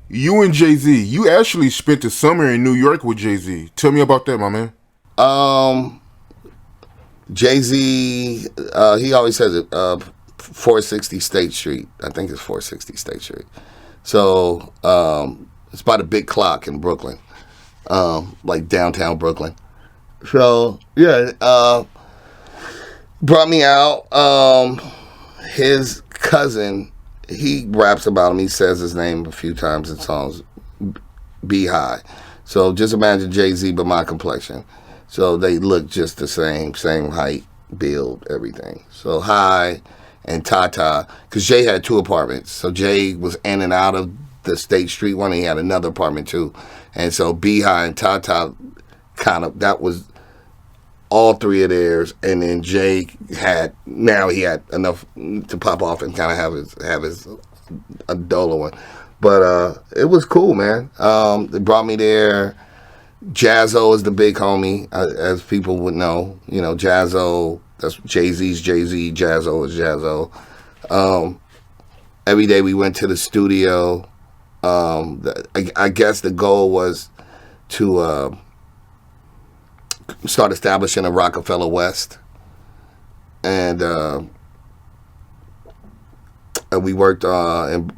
You and Jay-Z, you actually spent the summer in New York with Jay-Z. Tell me about that, my man. Um, Jay Z, he always says it. 460 State Street. I think it's 460 State Street. So it's by the big clock in Brooklyn, like downtown Brooklyn. So yeah, brought me out. His cousin, he raps about him. He says his name a few times in songs. Be High. So just imagine Jay Z, but my complexion. So they look just the same height, build, everything. So High and Tata, because Jay had two apartments. So Jay was in and out of the State Street one, and he had another apartment too. And so Be High and Tata that was all three of theirs, and then Jay he had enough to pop off and kind of have his Adola one. But it was cool, man. They brought me there. Jazzo is the big homie, as people would know. You know, Jazzo, that's Jay-Z's Jay-Z, Jazzo is Jazzo. Every day we went to the studio. I guess the goal was to start establishing a Roc A Fella West. And we worked in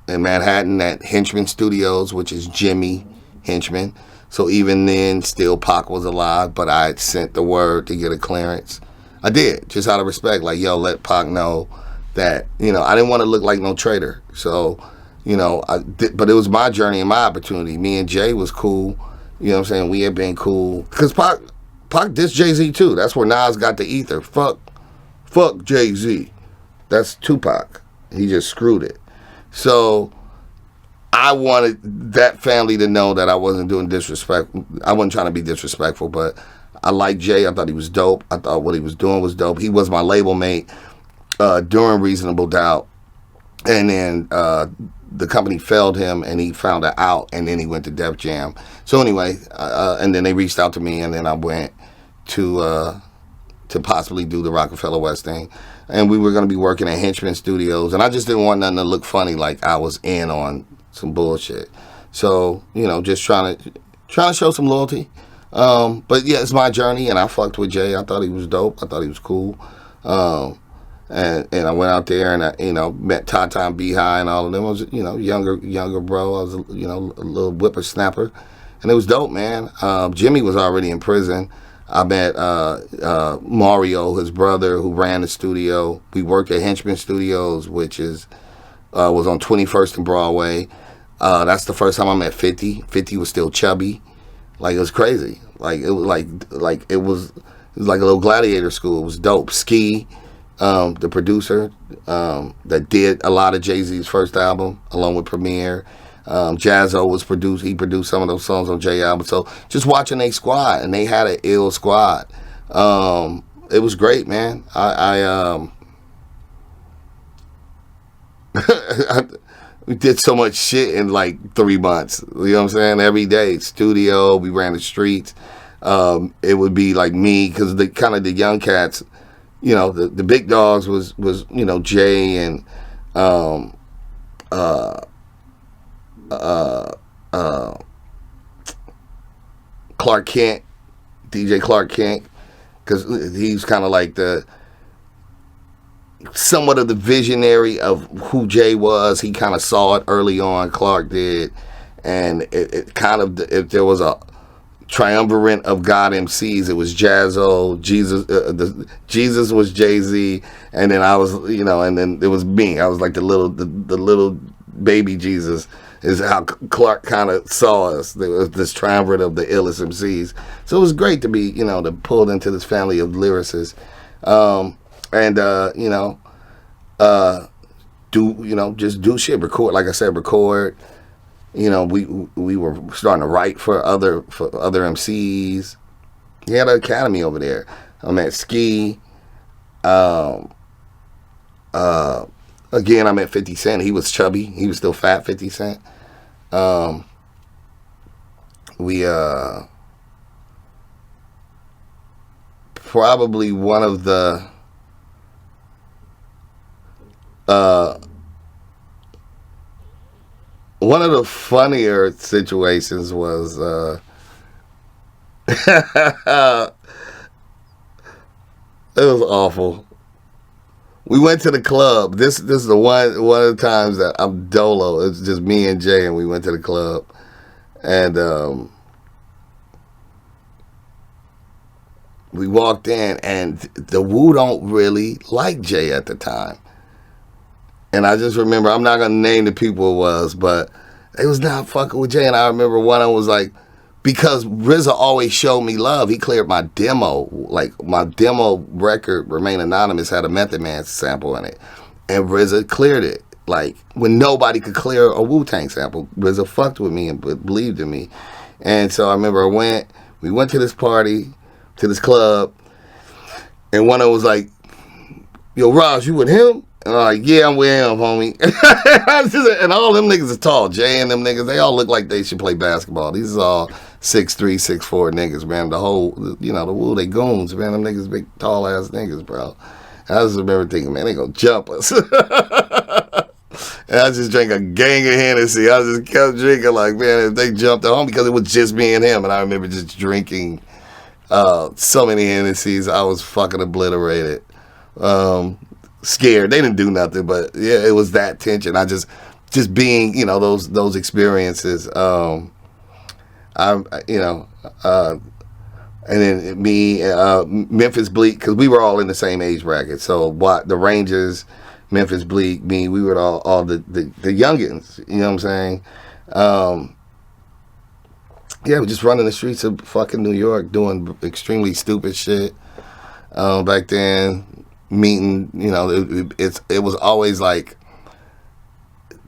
Manhattan at Henchman Studios, which is Jimmy Henchman. So even then, still Pac was alive, but I had sent the word to get a clearance. I did, just out of respect, like, yo, let Pac know that, I didn't want to look like no traitor. So, but it was my journey and my opportunity. Me and Jay was cool. You know what I'm saying? We had been cool. Because Pac dissed Jay-Z too. That's where Nas got the ether. Fuck Jay-Z. That's Tupac. He just screwed it. So I wanted that family to know that I wasn't doing disrespect. I wasn't trying to be disrespectful, but I liked Jay. I thought he was dope. I thought what he was doing was dope. He was my label mate during Reasonable Doubt. And then the company failed him, and he found it out, and then he went to Def Jam. So anyway, and then they reached out to me, and then I went to possibly do the Roc A Fella West thing. And we were going to be working at Henchman Studios, and I just didn't want nothing to look funny, like I was in on some bullshit. So, just trying to show some loyalty. But yeah, it's my journey, and I fucked with Jay. I thought he was dope. I thought he was cool. And I went out there and I met Tata and Be High and all of them. I was younger bro. I was a little whippersnapper, and it was dope, man. Jimmy was already in prison. I met Mario, his brother, who ran the studio. We worked at Henchman Studios, which was on 21st and Broadway. That's the first time I met 50. 50 was still chubby, like it was crazy. Like it was it was like a little gladiator school. It was dope. Ski. The producer that did a lot of Jay-Z's first album, along with Premier. Jazzo he produced some of those songs on Jay album. So just watching a squad, and they had an ill squad. It was great, man. We did so much shit in like 3 months. You know what I'm saying? Every day, studio, we ran the streets. It would be like me, because the young cats, the big dogs was Jay and Clark Kent, DJ Clark Kent, because he's kind of like somewhat of the visionary of who Jay was. He kind of saw it early on, Clark did, and it kind of, if there was a triumvirate of God MCs, it was Jazzo, Jesus was Jay-Z, and then I was, and then it was me. I was like the little baby Jesus, is how Clark kind of saw us. There was this triumvirate of the illest MCs. So it was great to be, to pulled into this family of lyricists, just do shit, record. Like I said, record. We were starting to write for other MCs. He had an academy over there. I met Ski. Again, I met 50 Cent. He was chubby. He was still fat, 50 Cent. We probably one of the one of the funnier situations was it was awful. We went to the club. This is the one of the times that I'm dolo. It's just me and Jay, and we went to the club, and we walked in, and the Wu don't really like Jay at the time. And I just remember, I'm not gonna name the people it was, but they was not fucking with Jay. And I remember one of them was like, because RZA always showed me love, he cleared my demo. Like, my demo record, Remain Anonymous, had a Method Man sample in it. And RZA cleared it. Like, when nobody could clear a Wu-Tang sample, RZA fucked with me and believed in me. And so I remember we went to this party, to this club, and one of them was like, yo, Ras, you with him? And I'm like, yeah, I'm with him, homie. And all them niggas is tall. Jay and them niggas, they all look like they should play basketball. These is all 6'3", 6'4" niggas, man. The whole, the Wu, they goons, man. Them niggas big, tall-ass niggas, bro. And I just remember thinking, man, they gonna jump us. And I just drank a gang of Hennessy. I just kept drinking like, man, if they jumped at home, because it was just me and him. And I remember just drinking so many Hennessy's. I was fucking obliterated. Scared. They didn't do nothing, but yeah, it was that tension. I just being, those experiences. And then me, Memphis Bleak, because we were all in the same age bracket. So the Rangers, Memphis Bleak, me, we were all the youngins. You know what I'm saying? Yeah, we're just running the streets of fucking New York, doing extremely stupid shit. Back then. Meeting, it was always like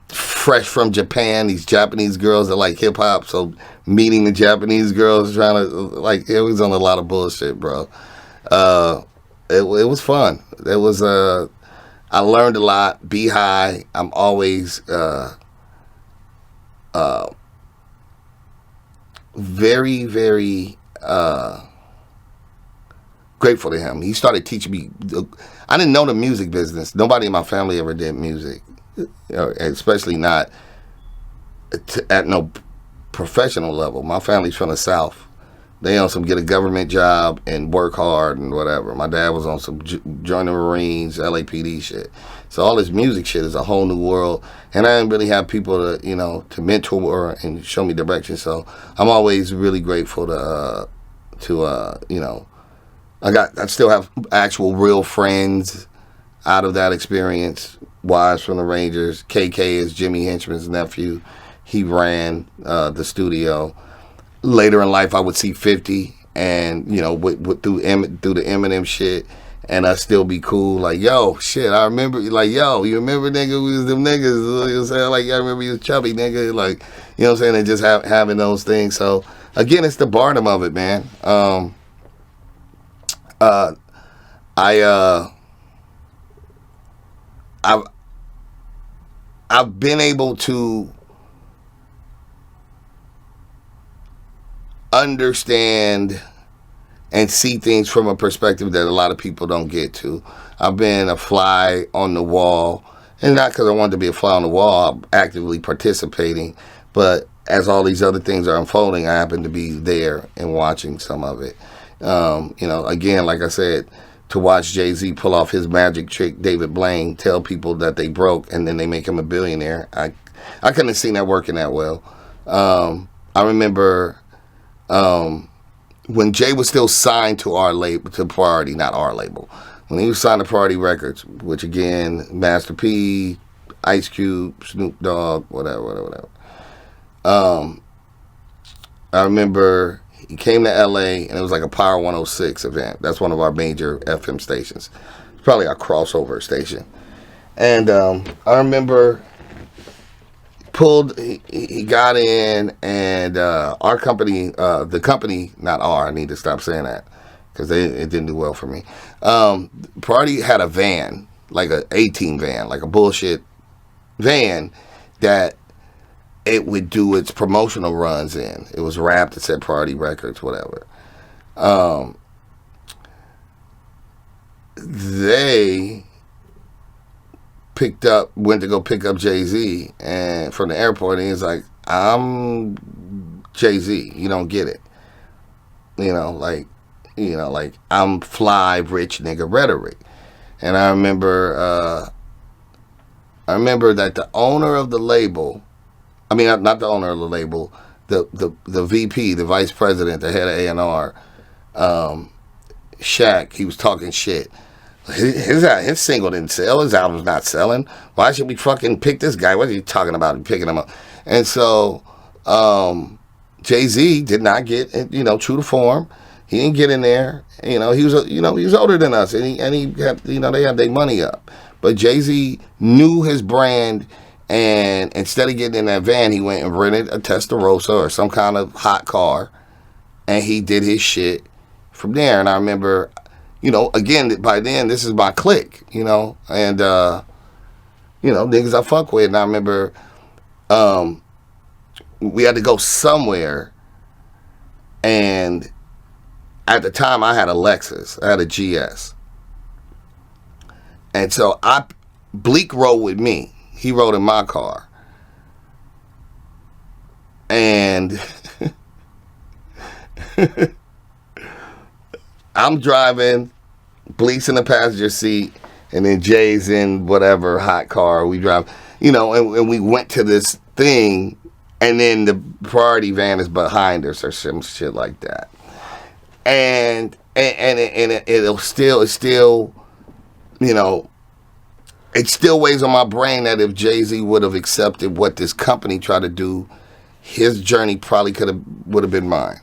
fresh from Japan. These Japanese girls that like hip hop, so meeting the Japanese girls, trying to it was on a lot of bullshit, bro. It was fun. It was I learned a lot. Be high. I'm always very, very grateful to him. He started teaching me. I didn't know the music business. Nobody in my family ever did music, especially not at no professional level. My family's from the South. They on some get a government job and work hard and whatever. My dad was on some join the Marines, LAPD shit. So all this music shit is a whole new world, and I didn't really have people to mentor and show me direction. So I'm always really grateful to I still have actual real friends out of that experience. Wives from the Rangers. KK is Jimmy Henchman's nephew. He ran the studio. Later in life, I would see 50 and, through the Eminem shit, and I still be cool. Like, yo, shit, I remember, like, yo, you remember, nigga, we was them niggas, you know what I'm saying? Like, I remember you was chubby, nigga, like, you know what I'm saying? And just having those things. So, again, it's the boredom of it, man. I've been able to understand and see things from a perspective that a lot of people don't get to. I've been a fly on the wall, and not because I wanted to be a fly on the wall. I'm actively participating, but as all these other things are unfolding, I happen to be there and watching some of it. Again, like I said, to watch Jay-Z pull off his magic trick, David Blaine, tell people that they broke and then they make him a billionaire. I couldn't have seen that working that well. I remember when Jay was still signed to our label, to Priority, not our label. When he was signed to Priority Records, which again, Master P, Ice Cube, Snoop Dogg, whatever. I remember he came to LA and it was like a Power 106 event. That's one of our major FM stations. It's probably our crossover station. And I remember he got in, and our company, I need to stop saying that because it didn't do well for me. Priority had a van, like a 18 van, like a bullshit van that it would do its promotional runs in. It was wrapped, it said Priority Records, whatever. They went to go pick up Jay-Z and from the airport, and he was like, I'm Jay-Z. You don't get it. Like I'm fly, rich nigga rhetoric. And I remember that the owner of the label, I mean, not the owner of the label, the VP, the vice president, the head of A&R, Shaq, he was talking shit. His single didn't sell. His album's not selling. Why should we fucking pick this guy? What are you talking about picking him up? And so Jay-Z did not get, true to form. He didn't get in there. He was older than us, and he had, they had their money up. But Jay-Z knew his brand, and instead of getting in that van, he went and rented a Testarossa or some kind of hot car, and he did his shit from there. And I remember, again, by then, this is my clique, and, niggas I fuck with. And I remember we had to go somewhere, and at the time, I had a Lexus. I had a GS. And so Bleak rode with me. He rode in my car. And I'm driving, Bleak's in the passenger seat, and then Jay's in whatever hot car we drive. And we went to this thing, and then the priority van is behind us or some shit like that. And it still weighs on my brain that if Jay-Z would have accepted what this company tried to do, his journey probably would have been mine.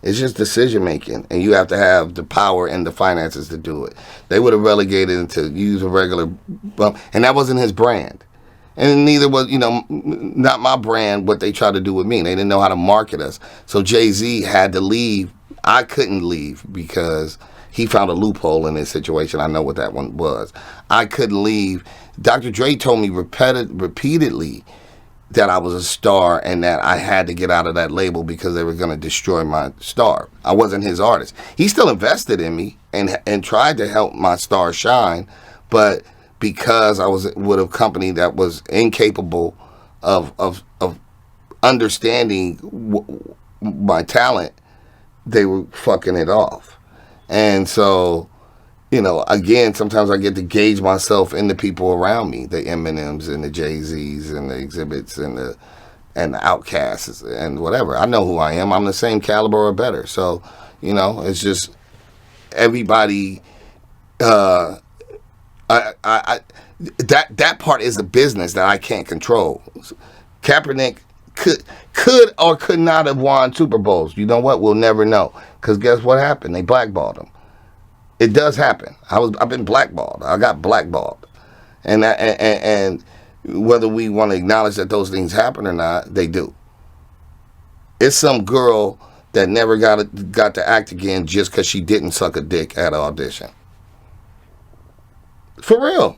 It's just decision making, and you have to have the power and the finances to do it. They would have relegated him to use a regular, and that wasn't his brand. And neither was, not my brand, what they tried to do with me. They didn't know how to market us. So Jay-Z had to leave. I couldn't leave because he found a loophole in this situation. I know what that one was. I couldn't leave. Dr. Dre told me repeatedly that I was a star and that I had to get out of that label because they were going to destroy my star. I wasn't his artist. He still invested in me and tried to help my star shine, but because I was with a company that was incapable of understanding my talent, they were fucking it off. And so, again, sometimes I get to gauge myself in the people around me, the Eminems and the Jay-Z's and the Exhibits and the Outcasts and whatever. I know who I am. I'm the same caliber or better. So, it's just everybody. That part is the business that I can't control. Kaepernick could or could not have won Super Bowls. You know what? We'll never know. Because guess what happened? They blackballed him. It does happen. I've been blackballed. I got blackballed. And whether we want to acknowledge that those things happen or not, they do. It's some girl that never got to act again just because she didn't suck a dick at an audition. For real.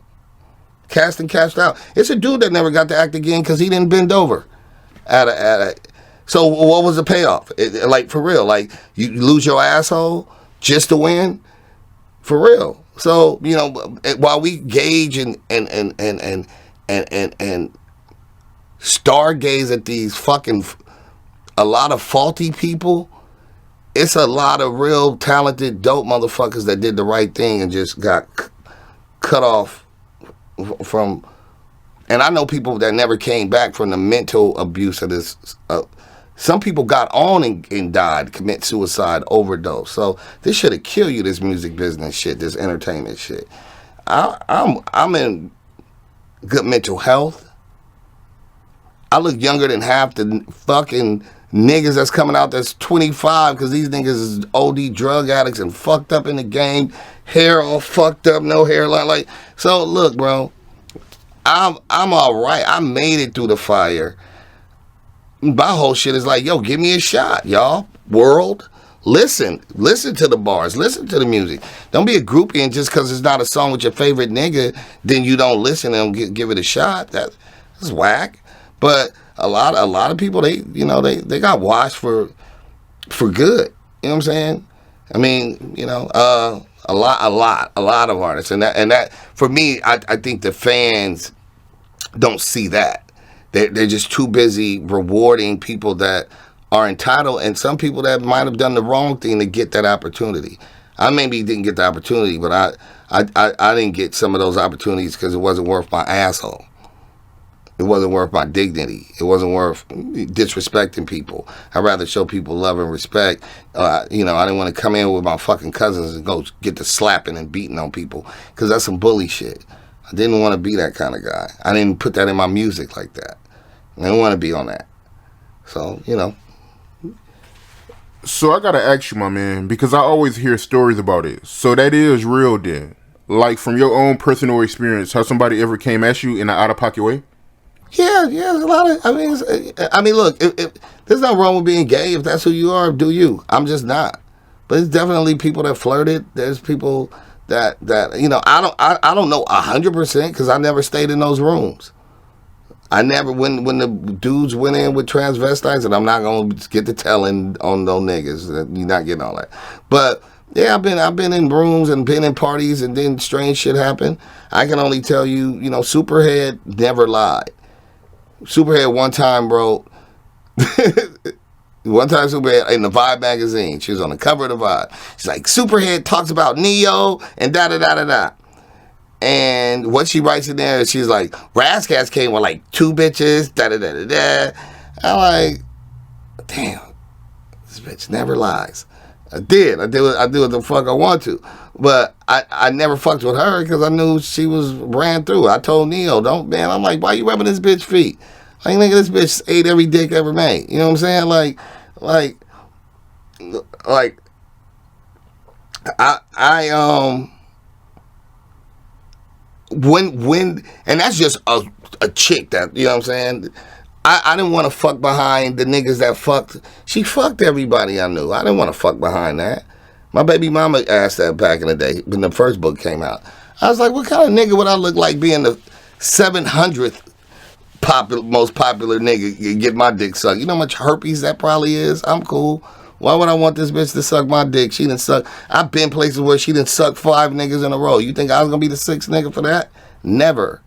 Cast and cast out. It's a dude that never got to act again because he didn't bend over. So what was the payoff? For real, you lose your asshole just to win? For real. So, while we gauge and stargaze at these a lot of faulty people, it's a lot of real talented, dope motherfuckers that did the right thing and just got cut off from. And I know people that never came back from the mental abuse of this. Some people got on and died, commit suicide, overdose. So this should kill you, this music business shit, this entertainment shit. I'm in good mental health. I look younger than half the fucking niggas that's coming out that's 25 because these niggas is OD drug addicts and fucked up in the game. Hair all fucked up, no hairline. So look, bro. I'm all right. I made it through the fire. My whole shit is yo, give me a shot, y'all. World, listen to the bars, listen to the music. Don't be a groupie and just because it's not a song with your favorite nigga, then you don't listen and give it a shot. That's whack. But a lot of people, they got washed for good. You know what I'm saying? I mean, a A lot of artists, and that for me, I think the fans don't see that. They're just too busy rewarding people that are entitled, and some people that might have done the wrong thing to get that opportunity. I maybe didn't get the opportunity, but I didn't get some of those opportunities because it wasn't worth my asshole. It wasn't worth my dignity. It wasn't worth disrespecting people. I'd rather show people love and respect. I didn't want to come in with my fucking cousins and go get to slapping and beating on people because that's some bully shit. I didn't want to be that kind of guy. I didn't put that in my music like that. I didn't want to be on that. So, So I gotta ask you, my man, because I always hear stories about it. So that is real then? Like from your own personal experience, has somebody ever came at you in an out-of-pocket way? Yeah, there's a lot of. Look, if there's nothing wrong with being gay. If that's who you are, do you? I'm just not. But it's definitely people that flirted. There's people that I don't know 100% because I never stayed in those rooms. I never when the dudes went in with transvestites, and I'm not gonna get to telling on those niggas that you're not getting all that. But yeah, I've been in rooms and been in parties, and then strange shit happened. I can only tell you, Superhead never lied. Superhead one time wrote, Superhead in the Vibe magazine. She was on the cover of the Vibe. She's like, Superhead talks about Neo and da-da-da-da-da. And what she writes in there is she's like, Ras Kass came with like 2 bitches, da-da-da-da-da. I'm like, damn, this bitch never lies. I did what the fuck I want to. But I never fucked with her because I knew she was ran through. I told Neo, I'm like, why you rubbing this bitch feet? Like, nigga, this bitch ate every dick ever made. You know what I'm saying? When and that's just a chick that, you know what I'm saying? I didn't want to fuck behind the niggas that fucked. She fucked everybody I knew. I didn't want to fuck behind that. My baby mama asked that back in the day when the first book came out. I was like, what kind of nigga would I look like being the 700th most popular nigga get my dick sucked? You know how much herpes that probably is? I'm cool. Why would I want this bitch to suck my dick? She didn't suck. I've been places where she didn't suck 5 niggas in a row. You think I was going to be the 6th nigga for that? Never.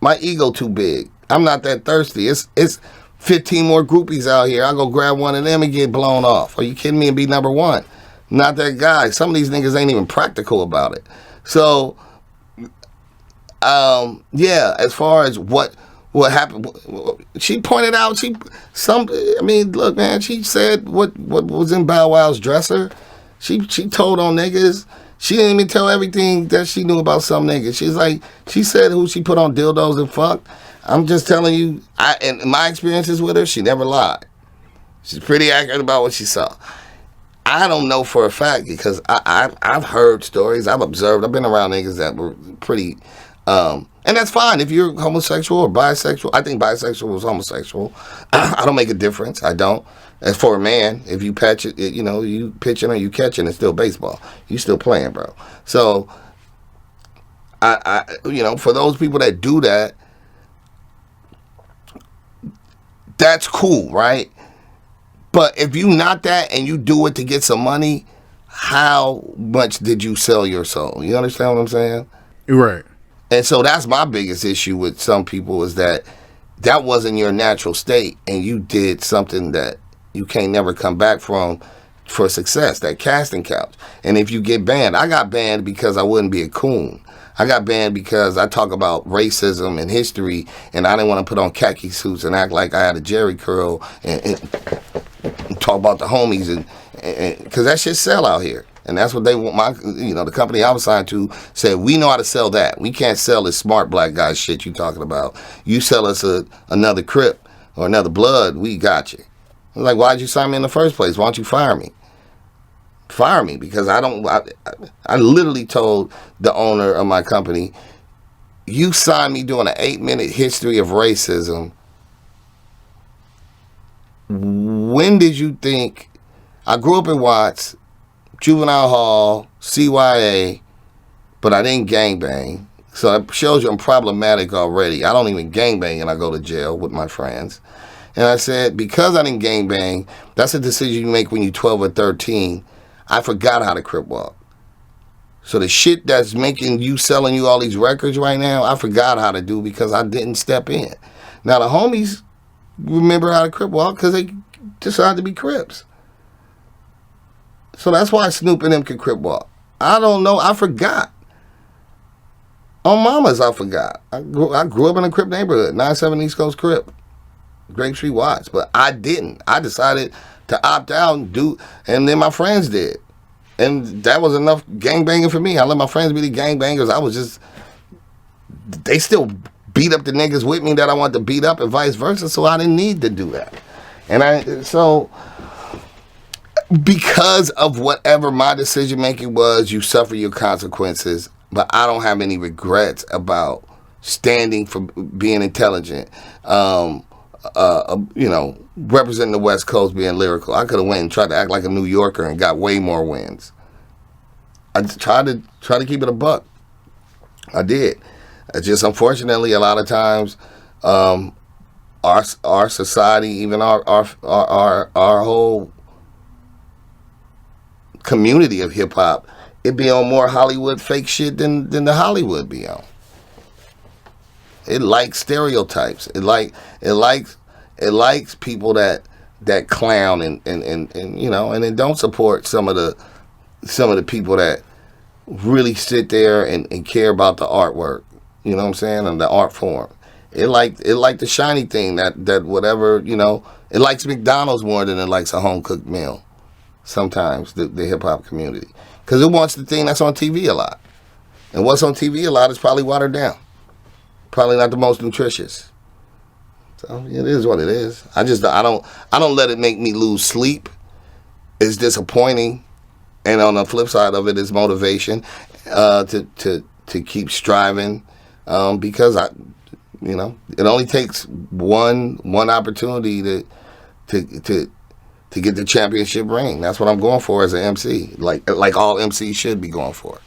My ego too big. I'm not that thirsty. It's 15 more groupies out here. I'll go grab one of them and get blown off. Are you kidding me? And be number 1. Not that guy. Some of these niggas ain't even practical about it. So, as far as what happened, she pointed out, look, man, she said what was in Bow Wow's dresser. She told on niggas. She didn't even tell everything that she knew about some niggas. She said who she put on dildos and fucked. I'm just telling you, and my experiences with her, she never lied. She's pretty accurate about what she saw. I don't know for a fact because I've heard stories, I've observed, I've been around niggas that were pretty, and that's fine if you're homosexual or bisexual. I think bisexual was homosexual. I don't make a difference. I don't. As for a man, if you patch it, you pitching or you catching, it's still baseball. You still playing, bro. So, for those people that do that, that's cool, right? But if you not that and you do it to get some money, how much did you sell your soul? You understand what I'm saying? Right. And so that's my biggest issue with some people is that wasn't your natural state and you did something that you can't never come back from for success, that casting couch. And if you get banned, I got banned because I wouldn't be a coon. I got banned because I talk about racism and history and I didn't want to put on khaki suits and act like I had a jerry curl and talk about the homies and because that shit sell out here. And that's what they want. The company I was signed to said, we know how to sell that. We can't sell this smart black guy shit you talking about. You sell us another Crip or another Blood, we got you. I was like, why'd you sign me in the first place? Why don't you fire me? Fire me because I literally told the owner of my company, you signed me doing an 8-minute history of racism. When did you think? I grew up in Watts, juvenile hall, CYA, but I didn't gangbang. So that shows you I'm problematic already. I don't even gangbang and I go to jail with my friends. And I said, because I didn't gangbang, that's a decision you make when you're 12 or 13. I forgot how to crip walk. So the shit that's making you selling you all these records right now, I forgot how to do because I didn't step in. Now the homies remember how to Crip walk because they decided to be Crips. So that's why Snoop and them can Crip walk. I don't know. I forgot. On mamas, I forgot. I grew up in a Crip neighborhood, 97 East Coast Crip, Grape Street Watts, but I didn't. I decided to opt out and do, and then my friends did. And that was enough gangbanging for me. I let my friends be the gangbangers. I was just, they still beat up the niggas with me that I wanted to beat up and vice versa, so I didn't need to do that. And so, because of whatever my decision making was, you suffer your consequences, but I don't have any regrets about standing for being intelligent, representing the West Coast, being lyrical. I could have went and tried to act like a New Yorker and got way more wins. I just tried to keep it a buck. I did. It's just unfortunately a lot of times, our society, even our whole community of hip hop, it be on more Hollywood fake shit than the Hollywood be on. It likes stereotypes. It likes people that clown and then don't support some of the people that really sit there and care about the artwork. You know what I'm saying? And the art form. It like the shiny thing that whatever, it likes McDonald's more than it likes a home cooked meal. Sometimes the hip hop community, because it wants the thing that's on TV a lot, and what's on TV a lot is probably watered down, probably not the most nutritious. So it is what it is. I don't let it make me lose sleep. It's disappointing, and on the flip side of it is motivation to keep striving, because it only takes one opportunity to get the championship ring. That's what I'm going for as an MC. Like all MCs should be going for.